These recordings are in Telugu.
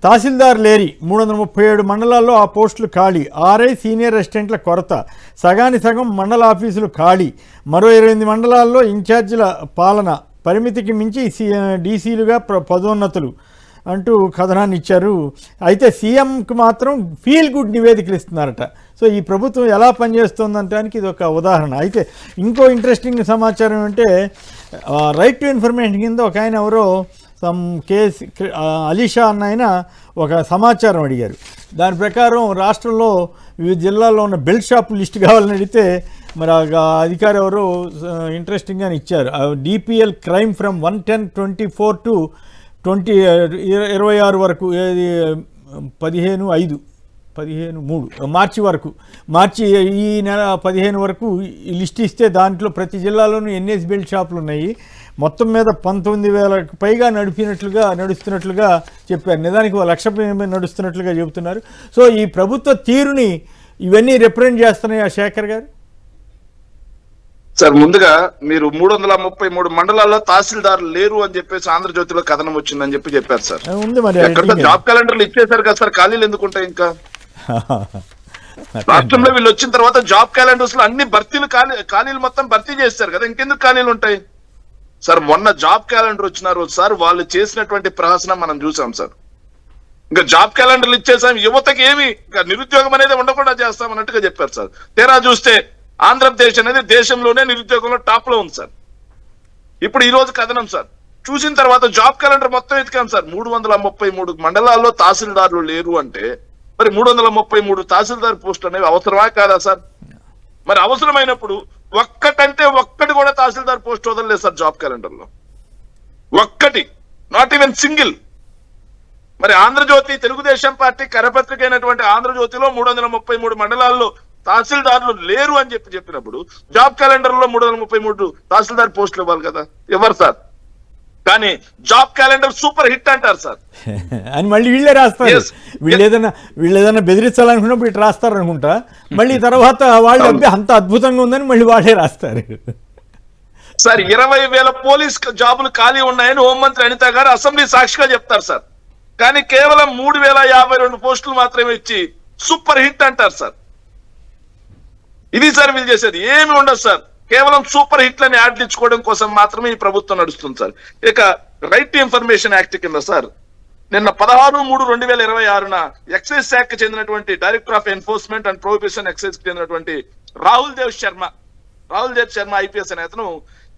తహసీల్దార్ లేరి 337 మండలాల్లో ఆ పోస్టులు ఖాళీ. ఆర్ఐ సీనియర్ అసిస్టెంట్ల కొరత. సగానికి సగం మండల ఆఫీసులు ఖాళీ. మరో 28 మండలాల్లో ఇన్ఛార్జీల పాలన. పరిమితికి మించి డీసీలుగా పదోన్నతులు అంటూ కథనాన్ని ఇచ్చారు. అయితే సీఎంకి మాత్రం ఫీల్ గుడ్ నివేదికలు ఇస్తున్నారట. సో ఈ ప్రభుత్వం ఎలా పనిచేస్తుందంటానికి ఇది ఒక ఉదాహరణ. అయితే ఇంకో ఇంట్రెస్టింగ్ సమాచారం అంటే రైట్ టు ఇన్ఫర్మేషన్ కింద ఒక ఆయన ఎవరో సమ్ కేస్ అలీషా అన్న ఆయన ఒక సమాచారం అడిగారు. దాని ప్రకారం రాష్ట్రంలో వివిధ జిల్లాల్లో ఉన్న బెల్ట్ షాప్ లిస్ట్ కావాలని అడిగితే మరి అధికారి ఎవరు ఇంట్రెస్టింగ్గా ఇచ్చారు. డిపిఎల్ క్రైమ్ ఫ్రమ్ 110/24 to 26 వరకు, 15/3 మార్చి వరకు, మార్చి ఈ నెల 15 వరకు ఈ లిస్ట్ ఇస్తే దాంట్లో ప్రతి జిల్లాలోనూ ఎన్ఎస్ బెల్ట్ షాపులు ఉన్నాయి. మొత్తం మీద 19,000కు పైగా నడుస్తున్నట్లుగా చెప్పారు. నిజానికి 1,00,000 నడుస్తున్నట్లుగా చెబుతున్నారు. సో ఈ ప్రభుత్వ తీరుని ఇవన్నీ రిప్రజెంట్ చేస్తున్నాయి ఆ శేఖర్ గారు. సార్, ముందుగా మీరు 333 మండలాల్లో తహసీల్దారులు లేరు అని చెప్పేసి ఆంధ్రజ్యోతిలో కథనం వచ్చిందని చెప్పారు సార్. ఉంది మరి, ఎక్కడ జాబ్ క్యాలెండర్లు ఇచ్చేసారు కదా సార్, ఖాళీలు ఎందుకు ఉంటాయి? ఇంకా రాష్ట్రంలో వీళ్ళు వచ్చిన తర్వాత జాబ్ క్యాలెండర్స్ లో అన్ని ఖాళీలు మొత్తం భర్తీ చేస్తారు కదా, ఇంకెందుకు ఖాళీలు ఉంటాయి సార్? మొన్న జాబ్ క్యాలెండర్ వచ్చిన రోజు సార్ వాళ్ళు చేసినటువంటి ప్రహసనం మనం చూసాం సార్. ఇంకా జాబ్ క్యాలెండర్లు ఇచ్చేసాం, యువతకి ఏమి ఇంకా నిరుద్యోగం అనేది ఉండకుండా చేస్తాం అన్నట్టుగా చెప్పారు సార్. తీరా చూస్తే ఆంధ్రప్రదేశ్ అనేది దేశంలోనే నిరుద్యోగంలో టాప్ లో ఉంది సార్. ఇప్పుడు ఈ రోజు కథనం సార్ చూసిన తర్వాత జాబ్ క్యాలెండర్ మొత్తం ఎత్తికాం సార్. 333 మండలాల్లో తహసీల్దారులు లేరు అంటే మరి 333 తహసీల్దార్ పోస్టులు అనేవి అవసరమా కాదా సార్? మరి అవసరమైనప్పుడు ఒక్కటి కూడా తహసీల్దార్ పోస్ట్ వదలలేదు సార్ జాబ్ క్యాలెండర్ లో, ఒక్కటి, నాట్ ఈవెన్ సింగిల్. మరి ఆంధ్రజ్యోతి, తెలుగుదేశం పార్టీ కరపత్రిక అయినటువంటి ఆంధ్రజ్యోతిలో 333 మండలాల్లో తహసీల్దారులు లేరు అని చెప్పినప్పుడు జాబ్ క్యాలెండర్ లో 333 తహసీల్దార్ పోస్టులు ఇవ్వాలి కదా, ఎవరు సార్? కానీ జాబ్ క్యాలెండర్ సూపర్ హిట్ అంటారు సార్ అని మళ్ళీ వీళ్ళే రాస్తారు. వీళ్ళు ఏదైనా బెదిరించాలనుకున్నప్పుడు ఇటు రాస్తారు అనుకుంటా. మళ్ళీ తర్వాత వాళ్ళు అంత అద్భుతంగా ఉందని మళ్ళీ వాళ్ళే రాస్తారు సార్. 20,000 పోలీస్ జాబులు ఖాళీ ఉన్నాయని హోంమంత్రి అనిత గారు అసెంబ్లీ సాక్షిగా చెప్తారు సార్. కానీ కేవలం 3,052 పోస్టులు మాత్రమే ఇచ్చి సూపర్ హిట్ అంటారు సార్. ఇది సార్ వీళ్ళు చేసేది, ఏమి ఉండదు సార్. కేవలం సూపర్ హిట్లని యాడ్లు ఇచ్చుకోవడం కోసం మాత్రమే ఈ ప్రభుత్వం నడుస్తుంది సార్. ఇక రైట్ టు ఇన్ఫర్మేషన్ యాక్ట్ కింద సార్ నిన్న 16/3/2026న ఎక్సైజ్ శాఖకు చెందినటువంటి director of enforcement and prohibition excise కి చెందినటువంటి రాహుల్ దేవ్ శర్మ ఐపీఎస్ అనే అతను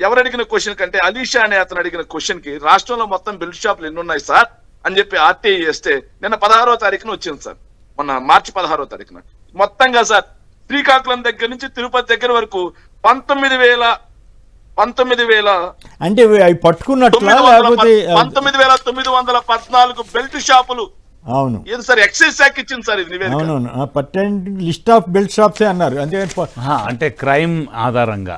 ఎవరు అడిగిన క్వశ్చన్ కంటే అలీషా అనే అతను అడిగిన క్వశ్చన్ కి రాష్ట్రంలో మొత్తం బెల్ట్ షాపులు ఎన్ని ఉన్నాయి సార్ అని చెప్పి ఆర్టీఐ చేస్తే నిన్న 16వ తారీఖున వచ్చింది సార్. మొన్న మార్చి 16వ తారీఖున మొత్తంగా సార్ శ్రీకాకుళం దగ్గర నుంచి తిరుపతి దగ్గర వరకు 19,000 అంటే అవి పట్టుకున్నట్లా లేకపోతే 19,914 బెల్ట్ షాపులు. అవును, ఏది సార్ ఎక్సైజ్ శాఖ ఇచ్చింది సార్ ఇది నివేదిక. అవునవును, లిస్ట్ ఆఫ్ బెల్ట్ షాప్స్ అన్నారు. అంటే క్రైమ్ ఆధారంగా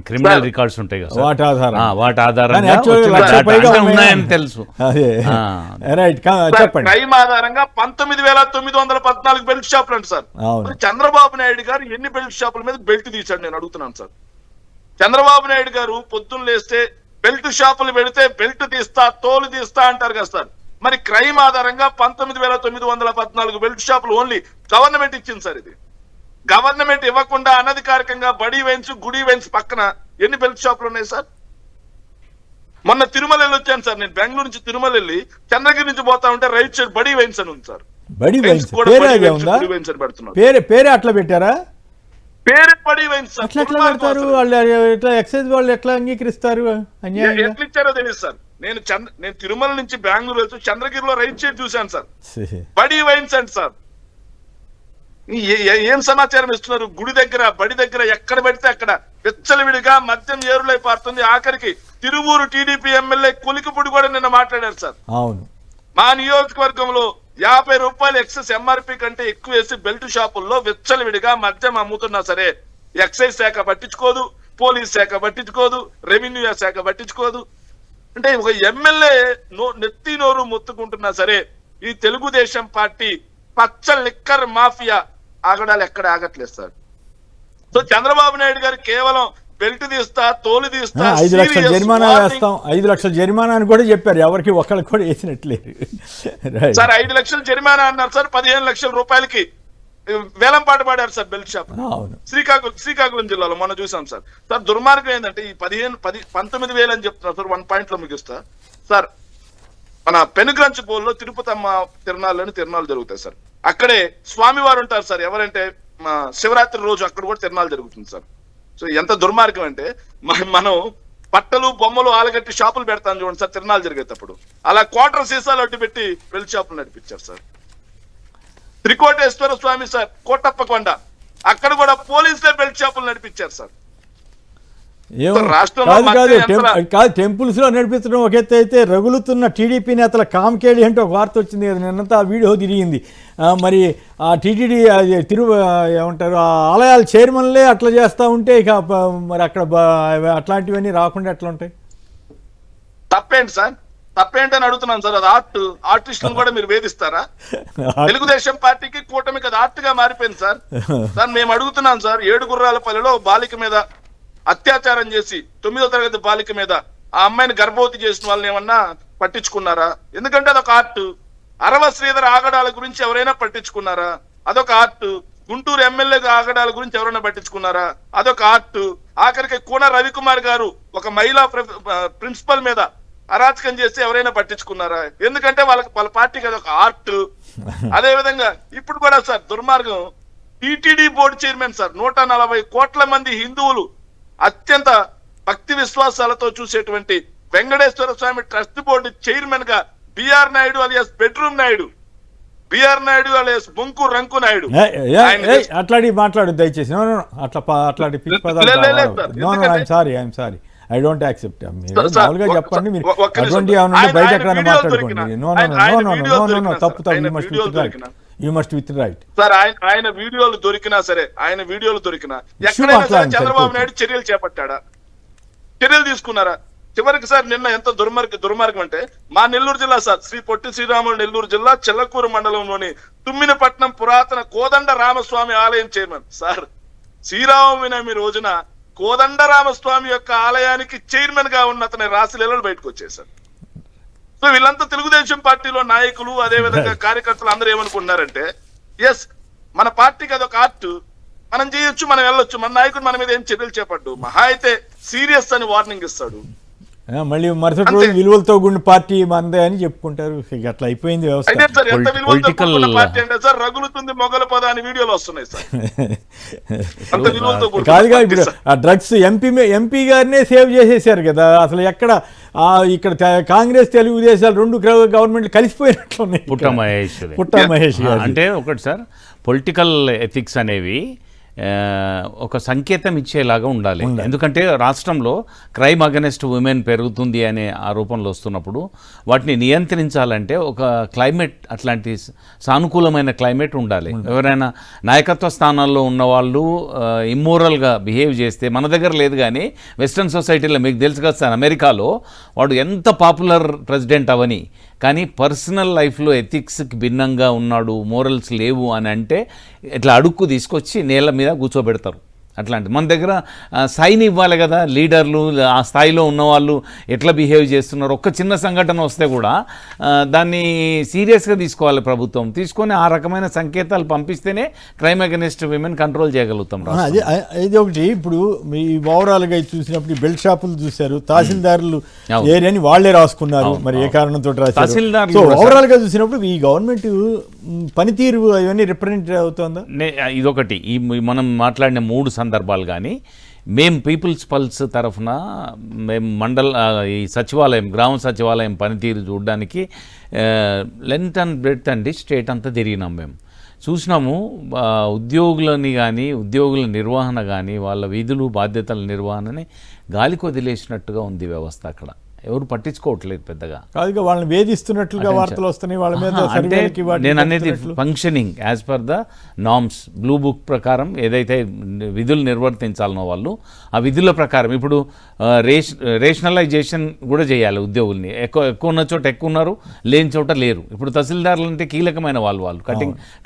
క్రిమినల్ రికార్డ్స్ ఉంటాయి కదా, వాటి ఆధారంగా ఉన్నాయని తెలుసు. క్రైమ్ ఆధారంగా 19,914 బెల్ట్ షాపులు అంట సార్. చంద్రబాబు నాయుడు గారు ఎన్ని బెల్ట్ షాపుల మీద బెల్ట్ తీశాడు నేను అడుగుతున్నాను సార్. చంద్రబాబు నాయుడు గారు పొద్దున్న లేస్తే బెల్ట్ షాపులు పెడితే బెల్ట్ తీస్తా, తోలు తీస్తా అంటారు కదా సార్. మరి క్రైమ్ ఆధారంగా 19,914 బెల్ట్ షాపులు ఓన్లీ గవర్నమెంట్ ఇచ్చింది సార్. ఇది గవర్నమెంట్ ఇవ్వకుండా అనధికారికంగా బడి వైన్స్, గుడి వైన్స్ పక్కన ఎన్ని బెల్ట్ షాపులు ఉన్నాయి సార్? మొన్న తిరుమల వెళ్ళి వచ్చాను సార్ నేను. బెంగళూరు నుంచి తిరుమల వెళ్ళి చంద్రగిరి నుంచి పోతా ఉంటే రైట్ సైడ్ బడి వైన్స్ అని ఉంది సార్. బడి వైన్స్ అని పెడుతున్నారు. పేరే అట్లా పెట్టారా? పేరే బడి వైన్స్ సార్. ఎట్లా పెడతారు వాళ్ళు? ఎక్సైజ్ వాళ్ళు ఎట్లా అంగీకరిస్తారు? ఎట్లా ఇచ్చారో తెలియదు సార్. నేను తిరుమల నుంచి బెంగళూరు వెళ్తూ చంద్రగిరిలో రైట్ సైడ్ చూశాను సార్, బడి వైన్స్ అండి సార్. ఏం సమాచారం ఇస్తున్నారు? గుడి దగ్గర, బడి దగ్గర ఎక్కడ పెడితే అక్కడ విచ్చలవిడిగా మద్యం ఏరులై పారుతుంది. ఆఖరికి తిరువూరు టీడీపీ ఎమ్మెల్యే కొలికిపూడి కూడా నిన్న మాట్లాడారు సార్. అవును, మా నియోజకవర్గంలో 50 రూపాయలు ఎక్సెస్ ఎంఆర్పీ కంటే ఎక్కువ వేసి బెల్ట్ షాపుల్లో విచ్చలవిడిగా మద్యం అమ్ముతున్నా సరే ఎక్సైజ్ శాఖ పట్టించుకోదు, పోలీస్ శాఖ పట్టించుకోదు, రెవెన్యూ శాఖ పట్టించుకోదు. అంటే ఒక ఎమ్మెల్యే నెత్తి నోరు మొత్తుకుంటున్నా సరే ఈ తెలుగుదేశం పార్టీ పచ్చ లిక్కర్ మాఫియా ఆగడాలు ఎక్కడ ఆగట్లేదు సార్. సో చంద్రబాబు నాయుడు గారు కేవలం బెల్ట్ తీస్తా, తోలు తీస్తా, 5 లక్షల serious జరిమానా warning. వేస్తాం, 5 లక్షల జరిమానా అని కూడా చెప్పారు. ఎవరికి ఒకరికి కూడా వేసినట్లేదు. Right. సార్ 5 లక్షలు జరిమానా అన్నారు సార్. 15 లక్షల రూపాయలకి వేలం పాట పాడారు సార్ బెల్ట్ షాప్. అవును. శ్రీకాకుళం జిల్లాలో మొన్న చూసాం సార్. సార్ దుర్మార్గం ఏంటంటే ఈ 19,000 అని చెప్తున్నారు సార్. 1 పాయింట్ లో ముగిస్తా సార్. మన పెనుగ్రంచ్ బోల్లో తిరుపతమ్మ తిరణాలు జరుగుతాయి సార్. అక్కడే స్వామివారు ఉంటారు సార్. ఎవరంటే శివరాత్రి రోజు అక్కడ కూడా తిరణాలు జరుగుతుంది సార్. సో ఎంత దుర్మార్గం అంటే మనం బట్టలు బొమ్మలు ఆలగట్టి షాపులు పెడతాం చూడండి సార్ తిరణాలు జరిగేటప్పుడు, అలా క్వార్టర్ సీసాలు అడ్డు పెట్టి బెల్ట్ షాపులు నడిపించారు సార్. త్రికోటేశ్వర స్వామి సార్, కోటప్పకొండ, అక్కడ కూడా పోలీసులే బెల్ట్ షాపులు నడిపించారు సార్. కాదు టెంపుల్స్ లో నడిపించడం ఒక ఎత్తు అయితే, రగులుతున్న టీడీపీ నేతల కామకేడి అంటే ఒక వార్త వచ్చింది కదా నిన్నంతా, ఆ వీడియో తిరిగింది. మరి ఆ టీటీడీ ఏమంటారు ఆ ఆలయాల చైర్మన్లే అట్లా చేస్తూ ఉంటే ఇక మరి అక్కడ అట్లాంటివన్నీ రాకుండా ఎట్లా ఉంటాయి? తప్పేంటి సార్? తప్పేంటి అని అడుగుతున్నాను సార్. అది ఆర్టిస్టులను కూడా మీరు వేధిస్తారా? తెలుగుదేశం పార్టీకి కూటమికి అది ఆర్ట్ గా మారిపోయింది సార్. సార్ మేము అడుగుతున్నాం సార్, 7 గుర్రాలపల్లిలో బాలిక మీద అత్యాచారం చేసి 9వ తరగతి బాలిక మీద ఆ అమ్మాయిని గర్భవతి చేసిన వాళ్ళని ఏమన్నా పట్టించుకున్నారా? ఎందుకంటే అదొక ఆర్ట్. అరవ శ్రీధర్ ఆగడాల గురించి ఎవరైనా పట్టించుకున్నారా? అదొక ఆర్ట్. గుంటూరు ఎమ్మెల్యే ఆగడాల గురించి ఎవరైనా పట్టించుకున్నారా? అదొక ఆర్ట్. ఆఖరికి కూన రవికుమార్ గారు ఒక మహిళా ప్రిన్సిపల్ మీద అరాచకం చేసి ఎవరైనా పట్టించుకున్నారా? ఎందుకంటే వాళ్ళ పార్టీకి అదొక ఆర్ట్. అదే విధంగా ఇప్పుడు కూడా సార్ దుర్మార్గం, టీటీడీ బోర్డు చైర్మన్ సార్ 140 కోట్ల మంది హిందువులు అత్యంత భక్తి విశ్వాసాలతో చూసేటువంటి Venkateswara Swamy trust board chairman గా BR Naidu alias bedroom Naidu, BR Naidu alias బొంకు రంకు నాయుడు. అట్లాంటి మాట్లాడు దయచేసి. అట్లాంటి సారీ, ఐ డోంట్ యాక్సెప్ట్. మామూలుగా చెప్పండి, మీరు అటువంటి బయట ఎక్కడైనా మాట్లాడుకోండి. నో తప్పు. You must with right sir. ఆయన వీడియోలు దొరికినా సరే, ఎక్కడైనా సరే చంద్రబాబు నాయుడు చర్యలు చేపట్టాడా? చర్యలు తీసుకున్నారా? చివరికి సార్ నిన్న ఎంత దుర్మార్గం అంటే మా నెల్లూరు జిల్లా సార్, శ్రీ పొట్టి శ్రీరాములు నెల్లూరు జిల్లా చెల్లకూరు మండలంలోని తుమ్మినపట్నం పురాతన కోదండ రామస్వామి ఆలయం చైర్మన్ సార్, శ్రీరామనవమి రోజున కోదండ రామస్వామి యొక్క ఆలయానికి చైర్మన్ గా ఉన్న అతని రాశిలీలలు బయటకు వచ్చేసారు. సో వీళ్ళంతా తెలుగుదేశం పార్టీలో నాయకులు, అదే విధంగా కార్యకర్తలు అందరూ ఏమనుకుంటున్నారంటే, ఎస్ మన పార్టీకి అదొక ఆర్ట్, మనం చేయొచ్చు, మనం వెళ్ళొచ్చు, మన నాయకుడు మన మీద ఏం చర్యలు చేపట్టు, మహా అయితే సీరియస్ అని వార్నింగ్ ఇస్తాడు. మళ్ళీ మరుసటి రోజు విలువలతో కూడిన పార్టీ మందే అని చెప్పుకుంటారు. అట్లా అయిపోయింది వ్యవస్థ. ఎంత విలువలతో కూడిన పార్టీ అంటే సార్, రగులుతుంది మొగల పద అని వీడియోలు వస్తున్నాయి సార్. అంత విలువలతో కాదుగా. ఇప్పుడు ఆ డ్రగ్స్ ఎంపీ గారినే సేవ్ చేసేసారు కదా. అసలు ఎక్కడ ఇక్కడ కాంగ్రెస్ తెలుగుదేశాలు 2 గవర్నమెంట్లు కలిసిపోయినట్లున్నాయి. పుట్ట మహేష్ అంటే ఒకటి సార్, పొలిటికల్ ఎథిక్స్ అనేవి ఒక సంకేతం ఇచ్చేలాగా ఉండాలి. ఎందుకంటే రాష్ట్రంలో క్రైమ్ అగెనెస్ట్ ఉమెన్ పెరుగుతుంది అనే ఆరోపణలు వస్తున్నప్పుడు వాటిని నియంత్రించాలంటే ఒక క్లైమేట్, అట్లాంటి సానుకూలమైన క్లైమేట్ ఉండాలి. ఎవరైనా నాయకత్వ స్థానాల్లో ఉన్న వాళ్ళు ఇమ్మోరల్గా బిహేవ్ చేస్తే, మన దగ్గర లేదు కానీ వెస్ట్రన్ సొసైటీలో మీకు తెలుసు కదా సార్, అమెరికాలో వాడు ఎంత పాపులర్ ప్రెసిడెంట్ అవని, కానీ పర్సనల్ లైఫ్లో ఎథిక్స్కి భిన్నంగా ఉన్నాడు, మోరల్స్ లేవు అని అంటే ఇట్లా అడుక్కు తీసుకొచ్చి నేల మీద కూర్చోబెడతారు. అట్లాంటి మన దగ్గర సైన్ ఇవ్వాలి కదా, లీడర్లు ఆ స్థాయిలో ఉన్నవాళ్ళు ఎట్లా బిహేవ్ చేస్తున్నారు. ఒక్క చిన్న సంఘటన వస్తే కూడా దాన్ని సీరియస్గా తీసుకోవాలి ప్రభుత్వం. తీసుకొని ఆ రకమైన సంకేతాలు పంపిస్తేనే క్రైమ్ అగెనిస్ట్ విమెన్ కంట్రోల్ చేయగలుగుతాం. ఇది ఒకటి. ఇప్పుడు మీ ఓవరాల్గా చూసినప్పుడు బెల్ట్ షాపులు చూశారు, తహసీల్దారులు ఏరియాని వాళ్లే రాసుకున్నారు, మరి ఏ కారణంతో రాశారు. ఓవరాల్ గా చూసినప్పుడు ఈ గవర్నమెంట్ పనితీరు అవన్నీ రిప్రజెంట్ అవుతుందా? ఇదొకటి. ఈ మనం మాట్లాడిన 3 సందర్భాలు కానీ మేము పీపుల్స్ పల్స్ తరఫున మేము ఈ సచివాలయం, గ్రామ సచివాలయం పనితీరు చూడడానికి లెంత్ అండ్ బ్రెడ్త్ అండి స్టేట్ అంతా తిరిగినాం. మేము చూసినాము ఉద్యోగులని కానీ, ఉద్యోగుల నిర్వహణ కానీ, వాళ్ళ విధులు బాధ్యతల నిర్వహణని గాలికి వదిలేసినట్టుగా ఉంది వ్యవస్థ అక్కడ. ఎవరు పట్టించుకోవట్లేదు పెద్దగా. కాదుగా వాళ్ళని వేధిస్తున్నట్లుగా వార్తలు వస్తున్నాయి వాళ్ళ మీద. అంటే సర్వేలకి వాటికి నేను అనేది చెప్తున్నట్లు. Functioning as per the norms blue book ప్రకారం ఏదైతే విధులు నిర్వర్తించాలనో వాళ్ళు ఆ విధుల ప్రకారం ఇప్పుడు రేషనలైజేషన్ కూడా చేయాలి ఉద్యోగుల్ని. ఎక్కువ ఉన్న చోట ఎక్కువ ఉన్నారు, లేని చోట లేరు. ఇప్పుడు తహసీల్దారులు అంటే కీలకమైన వాళ్ళు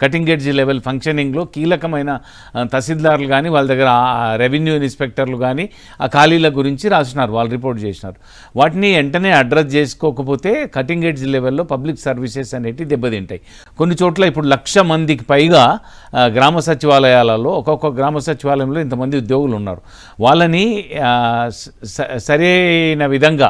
కటింగ్ ఎడ్జ్ లెవెల్ ఫంక్షనింగ్లో కీలకమైన తహసీల్దారులు కానీ వాళ్ళ దగ్గర రెవెన్యూ ఇన్స్పెక్టర్లు కానీ ఆ ఖాళీల గురించి రాసినారు, వాళ్ళు రిపోర్ట్ చేసినారు. వాటిని వెంటనే అడ్రస్ చేసుకోకపోతే కటింగ్ ఎడ్జ్ లెవెల్లో పబ్లిక్ సర్వీసెస్ అనేవి దెబ్బతింటాయి. కొన్ని చోట్ల ఇప్పుడు 1,00,000 మందికి పైగా గ్రామ సచివాలయాలలో ఒక్కొక్క గ్రామ సచివాలయంలో ఇంతమంది ఉద్యోగులు ఉన్నారు. వాళ్ళని సరైన విధంగా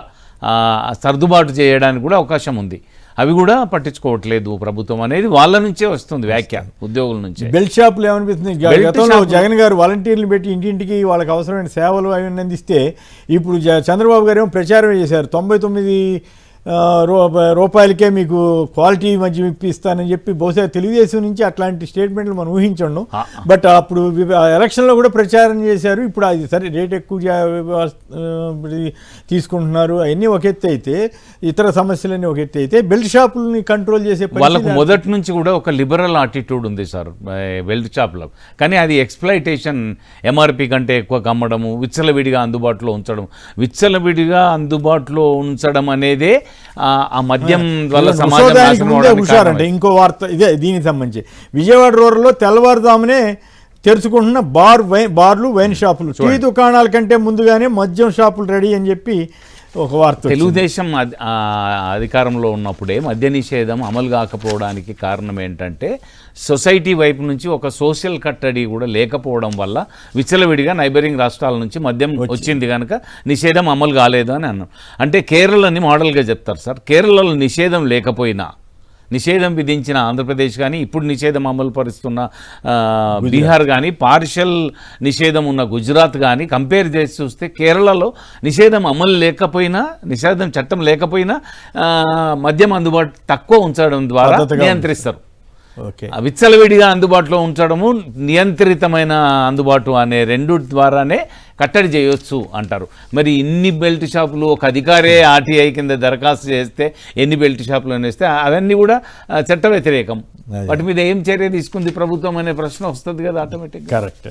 సర్దుబాటు చేయడానికి కూడా అవకాశం ఉంది. అవి కూడా పట్టించుకోవట్లేదు ప్రభుత్వం అనేది వాళ్ళ నుంచే వస్తుంది వ్యాఖ్య, ఉద్యోగుల నుంచే. బెల్ట్ షాపులు ఏమనిపిస్తుంది, గతంలో జగన్ గారు వాలంటీర్లు పెట్టి ఇంటింటికి వాళ్ళకి అవసరమైన సేవలు అవి అందిస్తే ఇప్పుడు చంద్రబాబు గారు ఏమో ప్రచారం చేశారు 99 రూపాయలకే మీకు క్వాలిటీ మధ్య ఇప్పిస్తానని చెప్పి. బహుశా తెలుగుదేశం నుంచి అట్లాంటి స్టేట్మెంట్లు మనం ఊహించండు. బట్ అప్పుడు ఎలక్షన్లో కూడా ప్రచారం చేశారు. ఇప్పుడు అది సరే రేట్ ఎక్కువ తీసుకుంటున్నారు, అవన్నీ ఒక ఎత్తు అయితే ఇతర సమస్యలన్నీ ఒక ఎత్తు అయితే బెల్ట్ షాపులని కంట్రోల్ చేసే వాళ్ళకు మొదటి నుంచి కూడా ఒక లిబరల్ ఆటిట్యూడ్ ఉంది సార్ బెల్ట్ షాప్లో. కానీ అది ఎక్స్ప్లాయిటేషన్, ఎంఆర్పి కంటే ఎక్కువ కమ్మడము, విచ్చలవిడిగా అందుబాటులో ఉంచడం అనేదే ఆ మద్యం వల్ల హుషారంటే. ఇంకో వార్త ఇదే దీనికి సంబంధించి విజయవాడ రూరల్లో తెల్లవారుజామునే తెరుచుకుంటున్న బార్లు వైన్ షాపులు, టీ దుకాణాల కంటే ముందుగానే మద్యం షాపులు రెడీ అని చెప్పి ఒక వార్త. తెలుగుదేశం అధికారంలో ఉన్నప్పుడే మద్య నిషేధం అమలు కాకపోవడానికి కారణం ఏంటంటే సొసైటీ వైపు నుంచి ఒక సోషల్ కట్టడి కూడా లేకపోవడం వల్ల విచ్చలవిడిగా నైబరింగ్ రాష్ట్రాల నుంచి మద్యం వచ్చింది కనుక నిషేధం అమలు కాలేదు అని అన్నాం. అంటే కేరళని మోడల్గా చెప్తారు సార్. కేరళలో నిషేధం లేకపోయినా, నిషేధం విధించిన ఆంధ్రప్రదేశ్ కానీ ఇప్పుడు నిషేధం అమలు పరుస్తున్న బీహార్ కానీ, పార్షల్ నిషేధం ఉన్న గుజరాత్ కానీ కంపేర్ చేసి చూస్తే కేరళలో నిషేధం అమలు లేకపోయినా, నిషేధం చట్టం లేకపోయినా మద్యం అందుబాటు తక్కువ ఉంచడం ద్వారా నియంత్రిస్తారు. విచ్చలవిడిగా అందుబాటులో ఉంచడము, నియంత్రితమైన అందుబాటు అనే రెండు ద్వారానే కట్టడి చేయొచ్చు అంటారు. మరి ఇన్ని బెల్ట్ షాపులు ఒక అధికారే ఆర్టీఐ కింద దరఖాస్తు చేస్తే ఎన్ని బెల్ట్ షాపులు వేస్తే అవన్నీ కూడా చట్ట వ్యతిరేకం. వాటి మీద ఏం చర్య తీసుకుంది ప్రభుత్వం అనే ప్రశ్న వస్తుంది కదా ఆటోమేటిక్గా. కరెక్ట్.